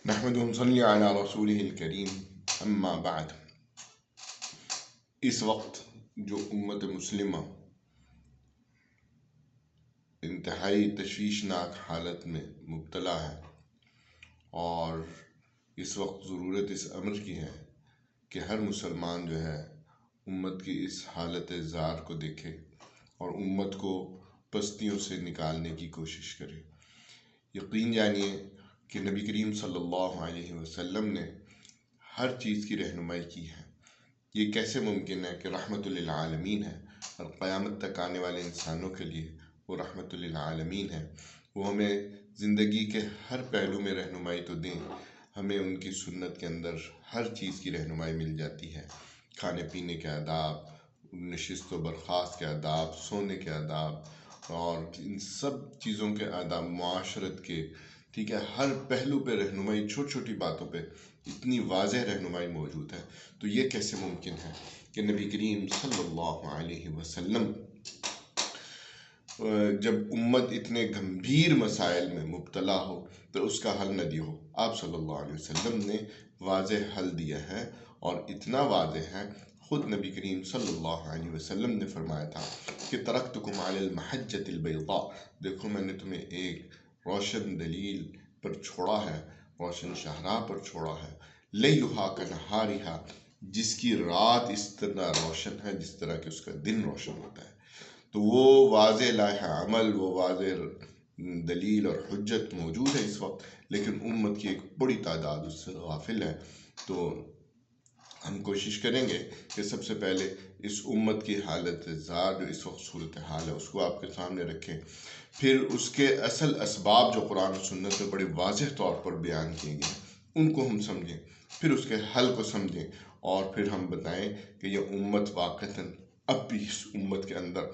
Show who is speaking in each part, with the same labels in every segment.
Speaker 1: نحمدہ ونصلی علی رسولہ الکریم اما بعد۔ اس وقت جو امت مسلمہ انتہائی تشویشناک حالت میں مبتلا ہے، اور اس وقت ضرورت اس امر کی ہے کہ ہر مسلمان جو ہے امت کی اس حالت زار کو دیکھے اور امت کو پستیوں سے نکالنے کی کوشش کرے۔ یقین جانیے کہ نبی کریم صلی اللہ علیہ وسلم نے ہر چیز کی رہنمائی کی ہے۔ یہ کیسے ممکن ہے کہ رحمت للعالمین ہے اور قیامت تک آنے والے انسانوں کے لیے وہ رحمت للعالمین ہے، وہ ہمیں زندگی کے ہر پہلو میں رہنمائی تو دیں، ہمیں ان کی سنت کے اندر ہر چیز کی رہنمائی مل جاتی ہے۔ کھانے پینے کے آداب، نشست و برخاست کے آداب، سونے کے آداب اور ان سب چیزوں کے آداب، معاشرت کے، ٹھیک ہے، ہر پہلو پہ رہنمائی، چھوٹی چھوٹی باتوں پہ اتنی واضح رہنمائی موجود ہے۔ تو یہ کیسے ممکن ہے کہ نبی کریم صلی اللہ علیہ وسلم جب امت اتنے گمبھیر مسائل میں مبتلا ہو تو اس کا حل نہ دیا ہو؟ آپ صلی اللہ علیہ وسلم نے واضح حل دیا ہے، اور اتنا واضح ہے، خود نبی کریم صلی اللہ علیہ وسلم نے فرمایا تھا کہ ترکتکم علی المحجۃ البیضاء، دیکھو میں نے تمہیں ایک روشن دلیل پر چھوڑا ہے، روشن شاہراہ پر چھوڑا ہے، لیلھا کنہارھا، جس کی رات اس طرح روشن ہے جس طرح کہ اس کا دن روشن ہوتا ہے۔ تو وہ واضح لائحہ عمل، وہ واضح دلیل اور حجت موجود ہے اس وقت، لیکن امت کی ایک بڑی تعداد اس سے غافل ہے۔ تو ہم کوشش کریں گے کہ سب سے پہلے اس امت کی حالت زار جو اس وقت صورتحال ہے اس کو آپ کے سامنے رکھیں، پھر اس کے اصل اسباب جو قرآن و سنت میں بڑے واضح طور پر بیان کیے گئے ان کو ہم سمجھیں، پھر اس کے حل کو سمجھیں، اور پھر ہم بتائیں کہ یہ امت واقعتاً اب بھی اس امت کے اندر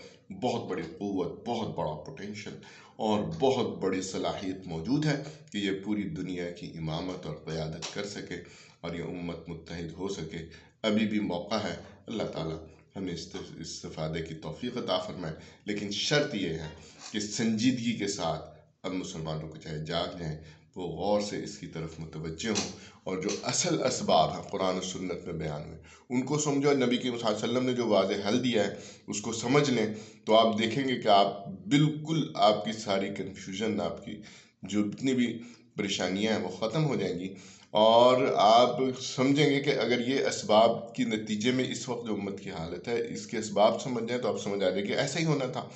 Speaker 1: بہت بڑی قوت، بہت بڑا پوٹینشل اور بہت بڑی صلاحیت موجود ہے کہ یہ پوری دنیا کی امامت اور قیادت کر سکے اور یہ امت متحد ہو سکے۔ ابھی بھی موقع ہے، اللہ تعالیٰ ہمیں استفادے کی توفیق عطا فرمائے، لیکن شرط یہ ہے کہ سنجیدگی کے ساتھ اب مسلمانوں کو چاہے جاگ جائیں، وہ غور سے اس کی طرف متوجہ ہوں، اور جو اصل اسباب ہیں قرآن و سنت میں بیان ہوئے ان کو سمجھو۔ نبی کے صلی اللہ علیہ وسلم نے جو واضح حل دیا ہے اس کو سمجھ لیں، تو آپ دیکھیں گے کہ آپ بالکل، آپ کی ساری کنفیوژن، آپ کی جو اتنی بھی پریشانیاں ہیں وہ ختم ہو جائیں گی، اور آپ سمجھیں گے کہ اگر یہ اسباب کی نتیجے میں اس وقت جو امت کی حالت ہے اس کے اسباب سمجھ جائیں تو آپ سمجھ آ جائے کہ ایسا ہی ہونا تھا۔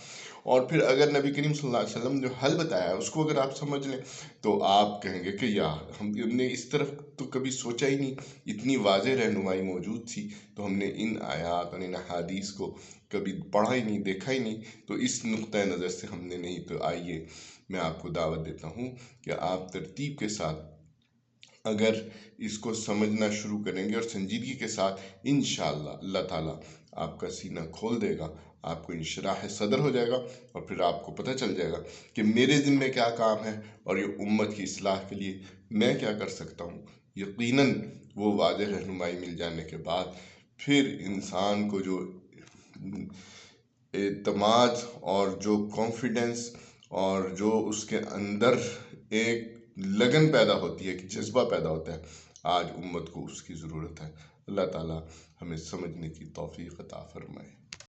Speaker 1: اور پھر اگر نبی کریم صلی اللہ علیہ وسلم جو حل بتایا ہے اس کو اگر آپ سمجھ لیں تو آپ کہیں گے کہ یار ہم نے اس طرف تو کبھی سوچا ہی نہیں، اتنی واضح رہنمائی موجود تھی تو ہم نے ان آیات اور ان احادیث کو کبھی پڑھا ہی نہیں، دیکھا ہی نہیں، تو اس نقطۂ نظر سے ہم نے نہیں۔ تو آئیے میں آپ کو دعوت دیتا ہوں کہ آپ ترتیب کے ساتھ اگر اس کو سمجھنا شروع کریں گے اور سنجیدگی کے ساتھ، انشاءاللہ اللہ تعالیٰ آپ کا سینہ کھول دے گا، آپ کو انشراح صدر ہو جائے گا، اور پھر آپ کو پتہ چل جائے گا کہ میرے ذمہ کیا کام ہے اور یہ امت کی اصلاح کے لیے میں کیا کر سکتا ہوں۔ یقیناً وہ واضح رہنمائی مل جانے کے بعد پھر انسان کو جو اعتماد اور جو کانفیڈنس اور جو اس کے اندر ایک لگن پیدا ہوتی ہے، کہ جذبہ پیدا ہوتا ہے، آج امت کو اس کی ضرورت ہے۔ اللہ تعالیٰ ہمیں سمجھنے کی توفیق عطا فرمائے۔